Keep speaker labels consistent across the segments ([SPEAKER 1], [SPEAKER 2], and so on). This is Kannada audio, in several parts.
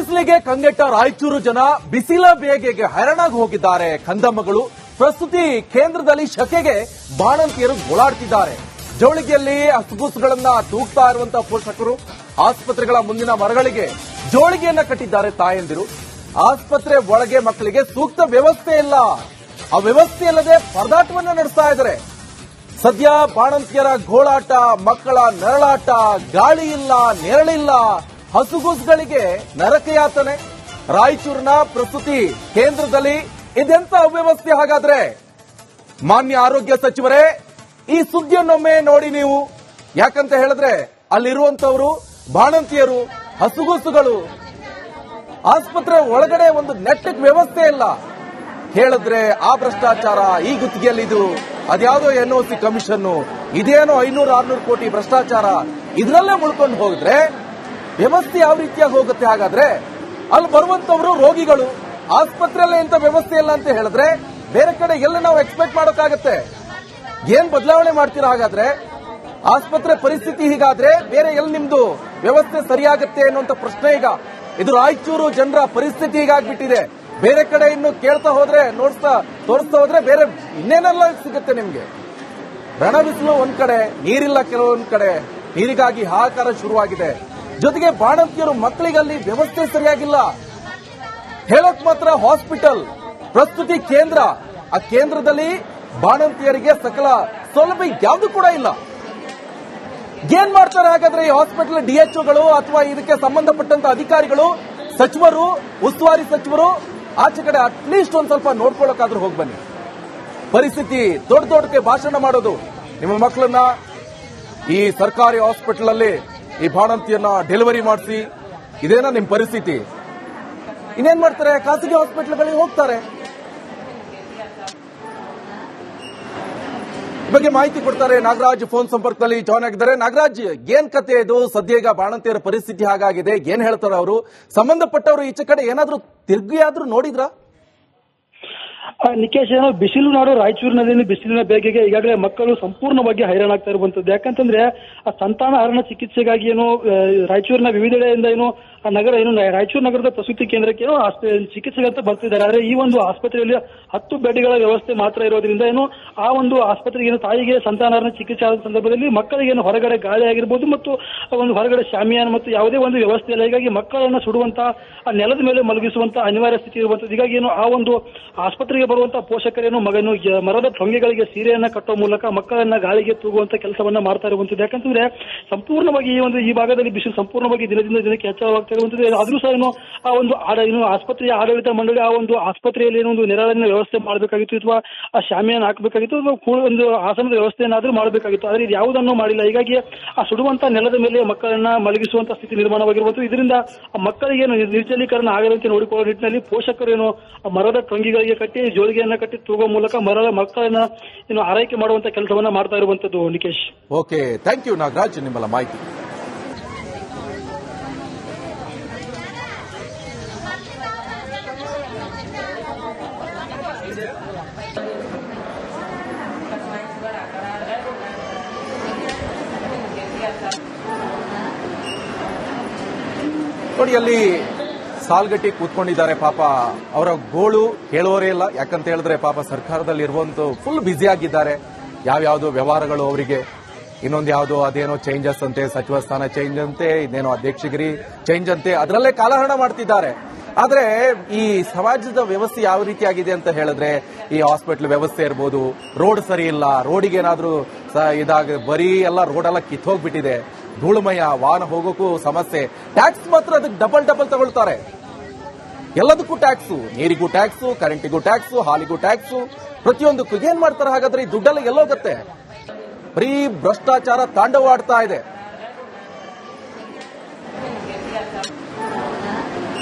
[SPEAKER 1] ಬಿಸಿಲಿಗೆ ಕಂಗೆಟ್ಟ ರಾಯಚೂರು ಜನ ಬಿಸಿಲ ಬೇಗೆಗೆ ಹೈರಾಣಾಗಿ ಹೋಗಿದ್ದಾರೆ. ಕಂದಮ್ಮಗಳು ಪ್ರಸ್ತುತಿ ಕೇಂದ್ರದಲ್ಲಿ ಶಕೆಗೆ ಬಾಣಂತಿಯರು ಗೋಳಾಡ್ತಿದ್ದಾರೆ. ಜೋಳಿಗೆಯಲ್ಲಿ ಹಸುಗುಸುಗಳನ್ನ ತೂಗ್ತಾ ಇರುವಂತಹ ಪೋಷಕರು, ಆಸ್ಪತ್ರೆಗಳ ಮುಂದಿನ ಮರಗಳಿಗೆ ಜೋಳಿಗೆಯನ್ನ ಕಟ್ಟಿದ್ದಾರೆ ತಾಯಂದಿರು. ಆಸ್ಪತ್ರೆ ಒಳಗೆ ಮಕ್ಕಳಿಗೆ ಸೂಕ್ತ ವ್ಯವಸ್ಥೆ ಇಲ್ಲ. ಆ ವ್ಯವಸ್ಥೆ ಇಲ್ಲದೆ ಪರದಾಟವನ್ನ ನಡೆಸ್ತಾ ಇದ್ದಾರೆ. ಸದ್ಯ ಬಾಣಂತಿಯರ ಗೋಳಾಟ, ಮಕ್ಕಳ ನರಳಾಟ, ಗಾಳಿ ಇಲ್ಲ, ನೆರಳಿಲ್ಲ, ಹಸುಗೂಸುಗಳಿಗೆ ನರಕಯಾತನೆ. ರಾಯಚೂರಿನ ಪ್ರಸ್ತುತಿ ಕೇಂದ್ರದಲ್ಲಿ ಇದೆಂತ ಅವ್ಯವಸ್ಥೆ ಹಾಗಾದ್ರೆ? ಮಾನ್ಯ ಆರೋಗ್ಯ ಸಚಿವರೇ, ಈ ಸುದ್ದಿಯನ್ನೊಮ್ಮೆ ನೋಡಿ ನೀವು. ಯಾಕಂತ ಹೇಳಿದ್ರೆ ಅಲ್ಲಿರುವಂತವರು ಬಾಣಂತಿಯರು, ಹಸುಗೂಸುಗಳು, ಆಸ್ಪತ್ರೆ ಒಳಗಡೆ ಒಂದು ನೆಟ್ಟಕ್ ವ್ಯವಸ್ಥೆ ಇಲ್ಲ. ಹೇಳಿದ್ರೆ ಆ ಭ್ರಷ್ಟಾಚಾರ, ಈ ಗುತ್ತಿಗೆಯಲ್ಲಿ ಇದು ಅದ್ಯಾವುದೋ NOC ಕಮಿಷನ್, ಇದೇನೋ 500-600 ಕೋಟಿ ಭ್ರಷ್ಟಾಚಾರ, ಇದರಲ್ಲೇ ಮುಳ್ಕೊಂಡು ಹೋಗಿದ್ರೆ ವ್ಯವಸ್ಥೆ ಯಾವ ರೀತಿಯಾಗಿ ಹೋಗುತ್ತೆ? ಹಾಗಾದ್ರೆ ಅಲ್ಲಿ ಬರುವಂತವರು ರೋಗಿಗಳು, ಆಸ್ಪತ್ರೆಯಲ್ಲೇ ಇಂಥ ವ್ಯವಸ್ಥೆ ಇಲ್ಲ ಅಂತ ಹೇಳಿದ್ರೆ ಬೇರೆ ಕಡೆ ಎಲ್ಲ ನಾವು ಎಕ್ಸ್ಪೆಕ್ಟ್ ಮಾಡೋಕ್ಕಾಗತ್ತೆ? ಏನ್ ಬದಲಾವಣೆ ಮಾಡ್ತೀರಾ ಹಾಗಾದ್ರೆ? ಆಸ್ಪತ್ರೆ ಪರಿಸ್ಥಿತಿ ಹೀಗಾದ್ರೆ ಬೇರೆ ಎಲ್ಲಿ ನಿಮ್ದು ವ್ಯವಸ್ಥೆ ಸರಿಯಾಗತ್ತೆ ಅನ್ನುವಂತ ಪ್ರಶ್ನೆ ಈಗ. ಇದು ರಾಯಚೂರು ಜನರ ಪರಿಸ್ಥಿತಿ ಹೀಗಾಗ್ಬಿಟ್ಟಿದೆ. ಬೇರೆ ಕಡೆ ಇನ್ನು ಕೇಳ್ತಾ ಹೋದ್ರೆ, ತೋರಿಸ್ತಾ ಹೋದ್ರೆ ಬೇರೆ ಇನ್ನೇನೆಲ್ಲ ಸಿಗುತ್ತೆ ನಿಮ್ಗೆ. ರಣ ಬಿಸಿಲು ಒಂದ್ ಕಡೆ, ನೀರಿಲ್ಲ ಕೆಲವೊಂದ್ ಕಡೆ, ನೀರಿಗಾಗಿ ಹಾಹಾಕಾರ ಶುರುವಾಗಿದೆ. ಜೊತೆಗೆ ಬಾಣಂತಿಯರು ಮಕ್ಕಳಿಗಲ್ಲಿ ವ್ಯವಸ್ಥೆ ಸರಿಯಾಗಿಲ್ಲ. ಹೇಳೋಕ್ ಮಾತ್ರ ಹಾಸ್ಪಿಟಲ್, ಪ್ರಸ್ತುತಿ ಕೇಂದ್ರ, ಆ ಕೇಂದ್ರದಲ್ಲಿ ಬಾಣಂತಿಯರಿಗೆ ಸಕಲ ಸೌಲಭ್ಯ ಯಾವುದು ಕೂಡ ಇಲ್ಲ. ಏನ್ ಮಾಡ್ತಾರೆ ಹಾಗಾದ್ರೆ ಈ ಹಾಸ್ಪಿಟಲ್ DHOಗಳು ಅಥವಾ ಇದಕ್ಕೆ ಸಂಬಂಧಪಟ್ಟಂತ ಅಧಿಕಾರಿಗಳು, ಸಚಿವರು, ಉಸ್ತುವಾರಿ ಸಚಿವರು? ಆಚೆ ಕಡೆ ಅಟ್ಲೀಸ್ಟ್ ಒಂದ್ ಸ್ವಲ್ಪ ನೋಡ್ಕೊಳ್ಳೋಕಾದ್ರೂ ಹೋಗಿ ಬನ್ನಿ. ಪರಿಸ್ಥಿತಿ ದೊಡ್ಡಕ್ಕೆ ಭಾಷಣ ಮಾಡೋದು, ನಿಮ್ಮ ಮಕ್ಕಳನ್ನ ಈ ಸರ್ಕಾರಿ ಹಾಸ್ಪಿಟಲ್ ಅಲ್ಲಿ ಈ ಬಾಣಂತಿಯನ್ನ ಡೆಲಿವರಿ ಮಾಡಿಸಿ, ಇದೇನಾ ನಿಮ್ ಪರಿಸ್ಥಿತಿ? ಇನ್ನೇನ್ ಮಾಡ್ತಾರೆ? ಖಾಸಗಿ ಹಾಸ್ಪಿಟಲ್ಗಳಿಗೆ ಹೋಗ್ತಾರೆ. ಈ ಬಗ್ಗೆ ಮಾಹಿತಿ ಕೊಡ್ತಾರೆ ನಾಗರಾಜ್ ಫೋನ್ ಸಂಪರ್ಕದಲ್ಲಿ ಜಾಯ್ನ್ ಆಗಿದ್ದಾರೆ. ನಾಗರಾಜ್, ಏನ್ ಕತೆ ಇದು? ಸದ್ಯ ಈಗ ಬಾಣಂತಿಯರ ಪರಿಸ್ಥಿತಿ ಹಾಗಾಗಿದೆ, ಏನ್ ಹೇಳ್ತಾರೆ ಅವರು? ಸಂಬಂಧಪಟ್ಟವರು ಈಚೆ ಕಡೆ ಏನಾದ್ರೂ ತಿರುಗಿಯಾದ್ರೂ ನೋಡಿದ್ರಾ?
[SPEAKER 2] ನಿಕೇಶ್, ಏನೋ ಬಿಸಿಲು ನಾಡು ರಾಯಚೂರಿನಲ್ಲಿ ಬಿಸಿಲಿನ ಬೇಗೆಗೆ ಈಗಾಗಲೇ ಮಕ್ಕಳು ಸಂಪೂರ್ಣವಾಗಿ ಹೈರಾಣಾಗ್ತಾ ಇರುವಂತದ್ದು. ಯಾಕಂತಂದ್ರೆ ಆ ಸಂತಾನಹರಣ ಚಿಕಿತ್ಸೆಗಾಗಿ ಏನು ರಾಯಚೂರಿನ ವಿವಿಧೆಡೆಯಿಂದ ಏನು ಆ ನಗರ ಏನು ರಾಯಚೂರು ನಗರದ ಪ್ರಸೂತಿ ಕೇಂದ್ರಕ್ಕೆ ಏನೋ ಚಿಕಿತ್ಸೆಗಂತ ಬರ್ತಿದ್ದಾರೆ. ಆದ್ರೆ ಈ ಒಂದು ಆಸ್ಪತ್ರೆಯಲ್ಲಿ 10 ಬೆಡ್ಗಳ ವ್ಯವಸ್ಥೆ ಮಾತ್ರ ಇರೋದ್ರಿಂದ ಏನು ಆ ಒಂದು ಆಸ್ಪತ್ರೆಗೆ ಏನು ತಾಯಿಗೆ ಸಂತಾನಹರಣ ಚಿಕಿತ್ಸೆ ಆದ ಸಂದರ್ಭದಲ್ಲಿ ಮಕ್ಕಳಿಗೆ ಏನು ಹೊರಗಡೆ ಗಾಳಿ ಆಗಿರ್ಬೋದು ಮತ್ತು ಒಂದು ಹೊರಗಡೆ ಶಾಮಿಯಾನ ಮತ್ತು ಯಾವುದೇ ಒಂದು ವ್ಯವಸ್ಥೆ ಇಲ್ಲ. ಹೀಗಾಗಿ ಮಕ್ಕಳನ್ನ ಸುಡುವಂತ ಆ ನೆಲದ ಮೇಲೆ ಮಲಗಿಸುವಂತ ಅನಿವಾರ್ಯ ಸ್ಥಿತಿ ಇರುವಂತದ್ದು. ಹೀಗಾಗಿ ಏನು ಆ ಒಂದು ಆಸ್ಪತ್ರೆಗೆ ಬರುವಂತಹ ಪೋಷಕರೇನು ಮಗನು ಮರದ ಟೊಂಗೆಗಳಿಗೆ ಸೀರೆಯನ್ನ ಕಟ್ಟುವ ಮೂಲಕ ಮಕ್ಕಳನ್ನ ಗಾಳಿಗೆ ತೂಗುವಂತ ಕೆಲಸವನ್ನ ಮಾಡ್ತಾ ಇರುವಂತದ್ದು. ಯಾಕಂತಂದ್ರೆ ಸಂಪೂರ್ಣವಾಗಿ ಈ ಭಾಗದಲ್ಲಿ ಬಿಸಿಲು ಸಂಪೂರ್ಣವಾಗಿ ದಿನದಿಂದ ದಿನಕ್ಕೆ ಹೆಚ್ಚಳವಾಗ್ತಾ ಇರುವಂತದ್ದು. ಆದ್ರೂ ಸಹ ಏನು ಆ ಒಂದು ಆಸ್ಪತ್ರೆಯ ಆಡಳಿತ ಮಂಡಳಿ ಆ ಒಂದು ಆಸ್ಪತ್ರೆಯಲ್ಲಿ ಏನೋ ಒಂದು ನೆರಳಿನ ವ್ಯವಸ್ಥೆ ಮಾಡಬೇಕಾಗಿತ್ತು, ಅಥವಾ ಆ ಶಾಮಿಯಾನ ಹಾಕಬೇಕಾಗಿತ್ತು, ಅಥವಾ ಒಂದು ಆಸನದ ವ್ಯವಸ್ಥೆಯನ್ನಾದ್ರೂ ಮಾಡಬೇಕಾಗಿತ್ತು. ಆದ್ರೆ ಇದು ಯಾವುದನ್ನು ಮಾಡಿಲ್ಲ. ಹೀಗಾಗಿ ಆ ಸುಡುವಂತ ನೆಲದ ಮೇಲೆ ಮಕ್ಕಳನ್ನ ಮಲಗಿಸುವಂತ ಸ್ಥಿತಿ ನಿರ್ಮಾಣವಾಗಿರುವಂತದ್ದು. ಇದರಿಂದ ಆ ಮಕ್ಕಳಿಗೆ ನಿರ್ಜಲೀಕರಣ ಆಗದಂತೆ ನೋಡಿಕೊಳ್ಳುವ ನಿಟ್ಟಿನಲ್ಲಿ ಪೋಷಕರು ಏನು ಮರದ ಟೊಂಗಿಗಳಿಗೆ ಕಟ್ಟಿ ಜೋಳಿಗೆಯನ್ನ ಕಟ್ಟಿ ತೂಗುವ ಮೂಲಕ ಮಕ್ಕಳನ್ನ ಏನು ಆರೈಕೆ ಮಾಡುವಂತ ಕೆಲಸವನ್ನ ಮಾಡ್ತಾ ಇರುವಂತದ್ದು. Nikesh,
[SPEAKER 1] okay, thank you Nagaraj ನಿಮ್ಮೆಲ್ಲ ಮಾಹಿತಿ. ನೋಡಿ, ಅಲ್ಲಿ ಸಾಲ್ಗಟ್ಟಿ ಕೂತ್ಕೊಂಡಿದ್ದಾರೆ. ಪಾಪ ಅವರ ಗೋಳು ಕೇಳುವವರೇ ಇಲ್ಲ. ಯಾಕಂತ ಹೇಳಿದ್ರೆ ಪಾಪ ಸರ್ಕಾರದಲ್ಲಿ ಇರುವಂತ ಫುಲ್ ಬ್ಯುಸಿ ಆಗಿದ್ದಾರೆ. ಯಾವ್ಯಾವ್ದು ವ್ಯವಹಾರಗಳು ಅವರಿಗೆ, ಇನ್ನೊಂದು ಯಾವ್ದು ಅದೇನೋ ಚೇಂಜಸ್ ಅಂತೆ, ಸಚಿವ ಸ್ಥಾನ ಚೇಂಜ್ ಅಂತೆ, ಇದೇನೋ ಅಧ್ಯಕ್ಷಗಿರಿ ಚೇಂಜ್ ಅಂತೆ, ಅದರಲ್ಲೇ ಕಾಲಹರಣ ಮಾಡ್ತಿದ್ದಾರೆ. ಆದ್ರೆ ಈ ಸಮಾಜದ ವ್ಯವಸ್ಥೆ ಯಾವ ರೀತಿ ಆಗಿದೆ ಅಂತ ಹೇಳಿದ್ರೆ, ಈ ಹಾಸ್ಪಿಟಲ್ ವ್ಯವಸ್ಥೆ ಇರ್ಬೋದು, ರೋಡ್ ಸರಿ ಇಲ್ಲ, ರೋಡಿಗೆ ಏನಾದ್ರೂ ಬರೀ ಎಲ್ಲ ರೋಡ್ ಎಲ್ಲ ಕಿತ್ತೋಗ್ಬಿಟ್ಟಿದೆ, ಧೂಳುಮಯ, ವಾಹನ ಹೋಗೋಕ್ಕೂ ಸಮಸ್ಯೆ. ಟ್ಯಾಕ್ಸ್ ಮಾತ್ರ ಅದಕ್ಕೆ ಡಬಲ್ ತಗೊಳ್ತಾರೆ. ಎಲ್ಲದಕ್ಕೂ ಟ್ಯಾಕ್ಸು, ನೀರಿಗೂ ಟ್ಯಾಕ್ಸು, ಕರೆಂಟಿಗೂ ಟ್ಯಾಕ್ಸು, ಹಾಲಿಗೂ ಟ್ಯಾಕ್ಸು, ಪ್ರತಿಯೊಂದಕ್ಕೂ. ಏನ್ ಮಾಡ್ತಾರೆ ಹಾಗಾದ್ರೆ? ಈ ದುಡ್ಡೆಲ್ಲ ಎಲ್ಲೋಗುತ್ತೆ? ಬರೀ ಭ್ರಷ್ಟಾಚಾರ ತಾಂಡವಾಡ್ತಾ ಇದೆ.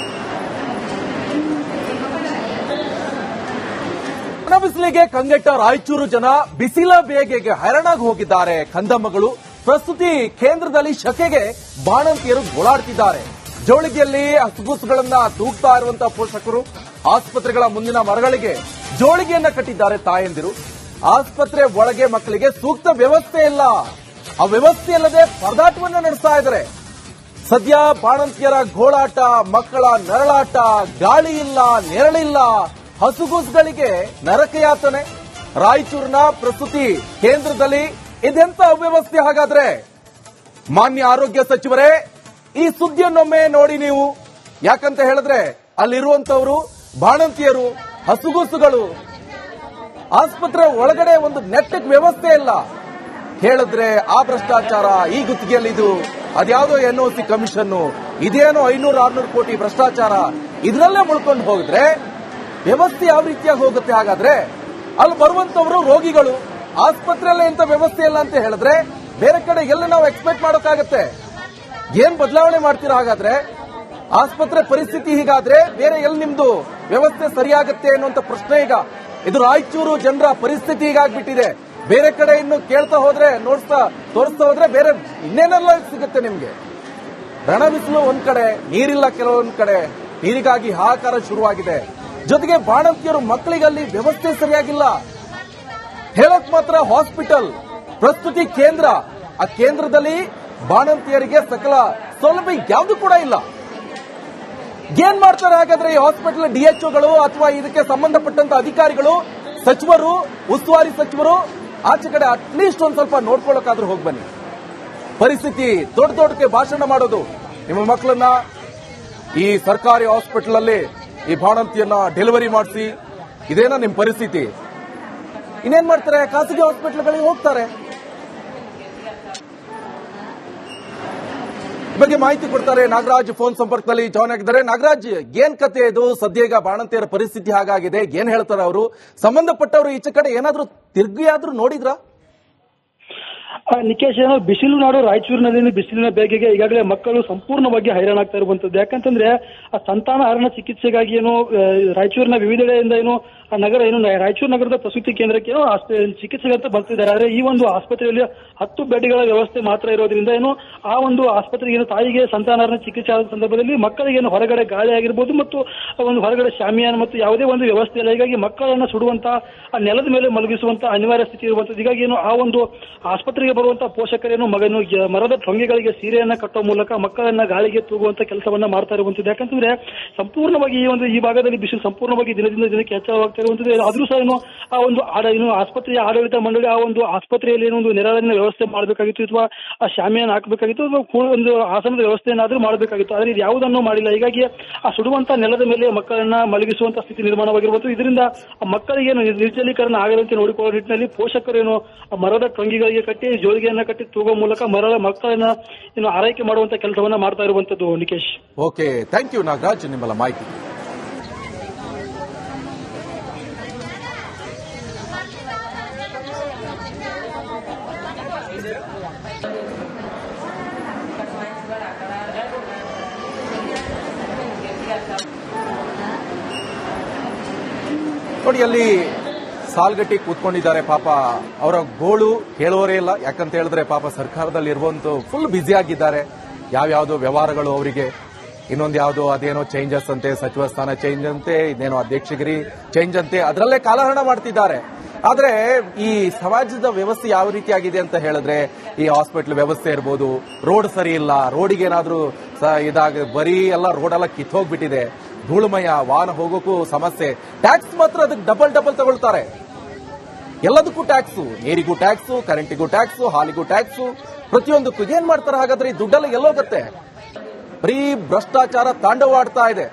[SPEAKER 1] ಬಿಸಿಲಿಗೆ ಕಂಗೆಟ್ಟ ರಾಯಚೂರು ಜನ ಬಿಸಿಲ ಬೇಗೆಗೆ ಹೈರಾಣಾಗಿ ಹೋಗಿದ್ದಾರೆ. ಕಂದಮ್ಮಗಳು ಪ್ರಸ್ತುತಿ ಕೇಂದ್ರದಲ್ಲಿ ಶಕೆಗೆ ಬಾಣಂತಿಯರು ಗೋಳಾಡ್ತಿದ್ದಾರೆ. ಜೋಳಿಗೆಯಲ್ಲಿ ಹಸುಗುಸುಗಳನ್ನ ತೂಗ್ತಾ ಇರುವಂತಹ ಪೋಷಕರು, ಆಸ್ಪತ್ರೆಗಳ ಮುಂದಿನ ಮರಗಳಿಗೆ ಜೋಳಿಗೆಯನ್ನ ಕಟ್ಟಿದ್ದಾರೆ ತಾಯಂದಿರು. ಆಸ್ಪತ್ರೆ ಒಳಗೆ ಮಕ್ಕಳಿಗೆ ಸೂಕ್ತ ವ್ಯವಸ್ಥೆ ಇಲ್ಲ. ಆ ವ್ಯವಸ್ಥೆ ಇಲ್ಲದೆ ಪರದಾಟವನ್ನ ನಡೆಸ್ತಾ ಇದ್ದಾರೆ. ಸದ್ಯ ಬಾಣಂತಿಯರ ಗೋಳಾಟ, ಮಕ್ಕಳ ನರಳಾಟ, ಗಾಳಿ ಇಲ್ಲ, ನೆರಳಿಲ್ಲ, ಹಸುಗೂಸುಗಳಿಗೆ ನರಕಯಾತನೆ. ರಾಯಚೂರಿನ ಪ್ರಸೂತಿ ಕೇಂದ್ರದಲ್ಲಿ ಇದೆಂತ ಅವ್ಯವಸ್ಥೆ ಹಾಗಾದ್ರೆ? ಮಾನ್ಯ ಆರೋಗ್ಯ ಸಚಿವರೇ, ಈ ಸುದ್ದಿಯನ್ನೊಮ್ಮೆ ನೋಡಿ ನೀವು. ಯಾಕಂತ ಹೇಳಿದ್ರೆ ಅಲ್ಲಿರುವಂತವರು ಬಾಣಂತಿಯರು, ಹಸುಗೂಸುಗಳು. ಆಸ್ಪತ್ರೆ ಒಳಗಡೆ ಒಂದು ನೆಟ್ಟಕ್ ವ್ಯವಸ್ಥೆ ಇಲ್ಲ. ಹೇಳಿದ್ರೆ ಆ ಭ್ರಷ್ಟಾಚಾರ, ಈ ಗುತ್ತಿಗೆಯಲ್ಲಿ ಇದು, ಅದ್ಯಾವುದೋ NOC ಕಮಿಷನ್, ಇದೇನೋ 500-600 ಕೋಟಿ ಭ್ರಷ್ಟಾಚಾರ, ಇದರಲ್ಲೇ ಮುಳ್ಕೊಂಡು ಹೋಗಿದ್ರೆ ವ್ಯವಸ್ಥೆ ಯಾವ ರೀತಿಯಾಗಿ ಹೋಗುತ್ತೆ ಹಾಗಾದ್ರೆ? ಅಲ್ಲಿ ಬರುವಂತವರು ರೋಗಿಗಳು, ಆಸ್ಪತ್ರೆಯಲ್ಲೇ ಇಂಥ ವ್ಯವಸ್ಥೆ ಇಲ್ಲ ಅಂತ ಹೇಳಿದ್ರೆ ಬೇರೆ ಕಡೆ ಎಲ್ಲ ನಾವು ಎಕ್ಸ್ಪೆಕ್ಟ್ ಮಾಡೋಕ್ಕಾಗತ್ತೆ? ಏನ್ ಬದಲಾವಣೆ ಮಾಡ್ತೀರಾ ಹಾಗಾದ್ರೆ? ಆಸ್ಪತ್ರೆ ಪರಿಸ್ಥಿತಿ ಹೀಗಾದ್ರೆ ಬೇರೆ ಎಲ್ಲಿ ನಿಮ್ದು ವ್ಯವಸ್ಥೆ ಸರಿಯಾಗತ್ತೆ ಅನ್ನುವಂತ ಪ್ರಶ್ನೆ ಈಗ. ಇದು ರಾಯಚೂರು ಜನರ ಪರಿಸ್ಥಿತಿ ಹೀಗಾಗ್ಬಿಟ್ಟಿದೆ. ಬೇರೆ ಕಡೆ ಇನ್ನು ಕೇಳ್ತಾ ಹೋದ್ರೆ, ತೋರಿಸ್ತಾ ಹೋದ್ರೆ ಬೇರೆ ಇನ್ನೇನೆಲ್ಲ ಸಿಗುತ್ತೆ ನಿಮ್ಗೆ. ರಣ ಬಿಸಿಲು ಒಂದ್ ಕಡೆ, ನೀರಿಲ್ಲ ಕೆಲವೊಂದ್ ಕಡೆ, ನೀರಿಗಾಗಿ ಹಾಹಾಕಾರ ಶುರುವಾಗಿದೆ. ಜೊತೆಗೆ ಬಾಣಂತಿಯರು ಮಕ್ಕಳಿಗಲ್ಲಿ ವ್ಯವಸ್ಥೆ ಸರಿಯಾಗಿಲ್ಲ. ಹೇಳಕ್ ಮಾತ್ರ ಹಾಸ್ಪಿಟಲ್, ಪ್ರಸ್ತುತಿ ಕೇಂದ್ರ, ಆ ಕೇಂದ್ರದಲ್ಲಿ ಬಾಣಂತಿಯರಿಗೆ ಸಕಲ ಸೌಲಭ್ಯ ಯಾವುದು ಕೂಡ ಇಲ್ಲ. ಏನ್ ಮಾಡ್ತಾರೆ ಹಾಗಾದ್ರೆ ಈ ಹಾಸ್ಪಿಟಲ್ DHOಗಳು ಅಥವಾ ಇದಕ್ಕೆ ಸಂಬಂಧಪಟ್ಟಂತ ಅಧಿಕಾರಿಗಳು, ಸಚಿವರು, ಉಸ್ತುವಾರಿ ಸಚಿವರು? ಆಚೆ ಕಡೆ ಅಟ್ಲೀಸ್ಟ್ ಒಂದ್ ಸ್ವಲ್ಪ ನೋಡ್ಕೊಳ್ಳೋಕಾದ್ರೂ ಹೋಗಿ ಬನ್ನಿ. ಪರಿಸ್ಥಿತಿ ದೊಡ್ಡಕ್ಕೆ ಭಾಷಣ ಮಾಡೋದು, ನಿಮ್ಮ ಮಕ್ಕಳನ್ನ ಈ ಸರ್ಕಾರಿ ಹಾಸ್ಪಿಟಲ್ ಅಲ್ಲಿ ಈ ಬಾಣಂತಿಯನ್ನ ಡೆಲಿವರಿ ಮಾಡಿಸಿ, ಇದೇನಾ ನಿಮ್ ಪರಿಸ್ಥಿತಿ? ಇನ್ನೇನ್ ಮಾಡ್ತಾರೆ? ಖಾಸಗಿ ಹಾಸ್ಪಿಟಲ್ಗಳಿಗೆ ಹೋಗ್ತಾರೆ. ಬಗ್ಗೆ ಮಾಹಿತಿ ಕೊಡ್ತಾರೆ ನಾಗರಾಜ್ ಫೋನ್ ಸಂಪರ್ಕದಲ್ಲಿ ಜಾಯ್ನ್ ಆಗಿದ್ದಾರೆ. ನಾಗರಾಜ್, ಏನ್ ಕತೆ ಇದು? ಸದ್ಯ ಈಗ ಬಾಣಂತಿಯರ ಪರಿಸ್ಥಿತಿ ಹಾಗಾಗಿದೆ, ಏನ್ ಹೇಳ್ತಾರೆ ಅವರು? ಸಂಬಂಧಪಟ್ಟವರು ಈಚೆ ಕಡೆ ಏನಾದ್ರೂ ತಿರುಗಿಯಾದ್ರೂ ನೋಡಿದ್ರಾ?
[SPEAKER 2] ನಿಕೇಶ್, ಏನೋ ಬಿಸಿಲು ನಾಡು ರಾಯಚೂರಿನಲ್ಲಿ ಬಿಸಿಲಿನ ಬೇಗೆಗೆ ಈಗಾಗಲೇ ಮಕ್ಕಳು ಸಂಪೂರ್ಣವಾಗಿ ಹೈರಾಣಾಗ್ತಾ ಇರುವಂತದ್ದು. ಯಾಕಂತಂದ್ರೆ ಆ ಸಂತಾನಹರಣ ಚಿಕಿತ್ಸೆಗಾಗಿ ಏನು ರಾಯಚೂರಿನ ವಿವಿಧೆಡೆಯಿಂದ ಏನು ನಗರ ಏನು ರಾಯಚೂರು ನಗರದ ಪ್ರಸೂತಿ ಕೇಂದ್ರಕ್ಕೆ ಏನೋ ಚಿಕಿತ್ಸೆಗಂತ ಬರ್ತಿದ್ದಾರೆ. ಆದ್ರೆ ಈ ಒಂದು ಆಸ್ಪತ್ರೆಯಲ್ಲಿ 10 ಬೆಡ್ಗಳ ವ್ಯವಸ್ಥೆ ಮಾತ್ರ ಇರೋದ್ರಿಂದ ಏನು ಆ ಒಂದು ಆಸ್ಪತ್ರೆಗೆ ಏನು ತಾಯಿಗೆ ಸಂತಾನಹರಣ ಚಿಕಿತ್ಸೆ ಆದ ಸಂದರ್ಭದಲ್ಲಿ ಮಕ್ಕಳಿಗೆ ಏನು ಹೊರಗಡೆ ಗಾಳಿ ಆಗಿರ್ಬೋದು ಮತ್ತು ಒಂದು ಹೊರಗಡೆ ಶಾಮಿಯಾನ ಮತ್ತು ಯಾವುದೇ ಒಂದು ವ್ಯವಸ್ಥೆ ಇಲ್ಲ. ಹೀಗಾಗಿ ಮಕ್ಕಳನ್ನ ಸುಡುವಂತ ಆ ನೆಲದ ಮೇಲೆ ಮಲಗಿಸುವಂತ ಅನಿವಾರ್ಯ ಸ್ಥಿತಿ ಇರುವಂತದ್ದು. ಹೀಗಾಗಿ ಏನು ಆ ಒಂದು ಆಸ್ಪತ್ರೆಗೆ ಬರುವಂತಹ ಪೋಷಕರೇನು ಮರದ ಟೊಂಗೆಗಳಿಗೆ ಸೀರೆಯನ್ನ ಕಟ್ಟುವ ಮೂಲಕ ಮಕ್ಕಳನ್ನ ಗಾಳಿಗೆ ತೂಗುವಂತ ಕೆಲಸವನ್ನ ಮಾಡ್ತಾ ಇರುವಂತದ್ದು. ಯಾಕಂತಂದ್ರೆ ಸಂಪೂರ್ಣವಾಗಿ ಈ ಭಾಗದಲ್ಲಿ ಬಿಸಿಲು ಸಂಪೂರ್ಣವಾಗಿ ದಿನದಿಂದ ದಿನಕ್ಕೆ ಹೆಚ್ಚಾಗ್ತಾ ಇರುವಂತದ್ದು. ಆದ್ರೂ ಸಹ ಏನು ಆ ಒಂದು ಆಸ್ಪತ್ರೆಯ ಆಡಳಿತ ಮಂಡಳಿ ಆ ಒಂದು ಆಸ್ಪತ್ರೆಯಲ್ಲಿ ಏನೋ ಒಂದು ನೆರಳಿನ ವ್ಯವಸ್ಥೆ ಮಾಡಬೇಕಾಗಿತ್ತು, ಅಥವಾ ಆ ಶಾಮಿಯನ್ನು ಹಾಕಬೇಕಾಗಿತ್ತು, ಅಥವಾ ಒಂದು ಆಸನದ ವ್ಯವಸ್ಥೆಯನ್ನಾದ್ರೂ ಮಾಡಬೇಕಾಗಿತ್ತು. ಆದ್ರೆ ಇದು ಯಾವುದನ್ನು ಮಾಡಿಲ್ಲ. ಹೀಗಾಗಿ ಆ ಸುಡುವಂತ ನೆಲದ ಮೇಲೆ ಮಕ್ಕಳನ್ನ ಮಲಗಿಸುವಂತ ಸ್ಥಿತಿ ನಿರ್ಮಾಣವಾಗಿರುವುದು. ಇದರಿಂದ ಮಕ್ಕಳಿಗೆ ನಿರ್ಜಲೀಕರಣ ಆಗದಂತೆ ನೋಡಿಕೊಳ್ಳುವ ನಿಟ್ಟಿನಲ್ಲಿ ಪೋಷಕರೇನು ಮರದ ಟೊಂಗಿಗಳಿಗೆ ಕಟ್ಟಿ ಜೋಳಿಗೆಯನ್ನ ಕಟ್ಟಿ ತೂಗುವ ಮೂಲಕ ಮಕ್ಕಳನ್ನ ಏನು ಆರೈಕೆ ಮಾಡುವಂತ ಕೆಲಸವನ್ನ ಮಾಡ್ತಾ ಇರುವಂತದ್ದು. Nikesh,
[SPEAKER 1] okay, thank you Nagaraj ನಿಮ್ಮೆಲ್ಲ ಮಾಹಿತಿ. ನೋಡಿ, ಅಲ್ಲಿ ಸಾಲ್ಗಟ್ಟಿ ಕೂತ್ಕೊಂಡಿದ್ದಾರೆ. ಪಾಪ ಅವರ ಗೋಳು ಹೇಳುವವರೇ ಇಲ್ಲ. ಯಾಕಂತ ಹೇಳಿದ್ರೆ ಪಾಪ ಸರ್ಕಾರದಲ್ಲಿ ಇರುವಂತ ಫುಲ್ ಬ್ಯುಸಿ ಆಗಿದ್ದಾರೆ. ಯಾವ್ಯಾವ್ದು ವ್ಯವಹಾರಗಳು ಅವರಿಗೆ, ಇನ್ನೊಂದು ಯಾವ್ದು ಅದೇನೋ ಚೇಂಜಸ್ ಅಂತೆ, ಸಚಿವ ಸ್ಥಾನ ಚೇಂಜ್ ಅಂತೆ, ಇದೇನೋ ಅಧ್ಯಕ್ಷಗಿರಿ ಚೇಂಜ್ ಅಂತೆ, ಅದರಲ್ಲೇ ಕಾಲಹರಣ ಮಾಡ್ತಿದ್ದಾರೆ. ಆದ್ರೆ ಈ ಸಮಾಜದ ವ್ಯವಸ್ಥೆ ಯಾವ ರೀತಿ ಆಗಿದೆ ಅಂತ ಹೇಳಿದ್ರೆ, ಈ ಹಾಸ್ಪಿಟಲ್ ವ್ಯವಸ್ಥೆ ಇರ್ಬೋದು, ರೋಡ್ ಸರಿ ಇಲ್ಲ, ರೋಡಿಗೆ ಏನಾದ್ರೂ ಬರೀ ಎಲ್ಲ ರೋಡೆಲ್ಲ ಕಿತ್ತೋಗ್ಬಿಟ್ಟಿದೆ, ಧೂಳುಮಯ, ವಾಹನ ಹೋಗೋಕ್ಕೂ ಸಮಸ್ಯೆ. ಟ್ಯಾಕ್ಸ್ ಮಾತ್ರ ಅದಕ್ಕೆ ಡಬಲ್ ತಗೊಳ್ತಾರೆ. ಎಲ್ಲದಕ್ಕೂ ಟ್ಯಾಕ್ಸು, ನೀರಿಗೂ ಟ್ಯಾಕ್ಸು, ಕರೆಂಟಿಗೂ ಟ್ಯಾಕ್ಸು, ಹಾಲಿಗೂ ಟ್ಯಾಕ್ಸು, ಪ್ರತಿಯೊಂದಕ್ಕೂ. ಏನ್ ಮಾಡ್ತಾರೆ ಹಾಗಾದ್ರೆ? ಈ ದುಡ್ಡೆಲ್ಲ ಎಲ್ಲೋಗುತ್ತೆ? ಬರೀ ಭ್ರಷ್ಟಾಚಾರ ತಾಂಡವಾಡ್ತಾ ಇದೆ.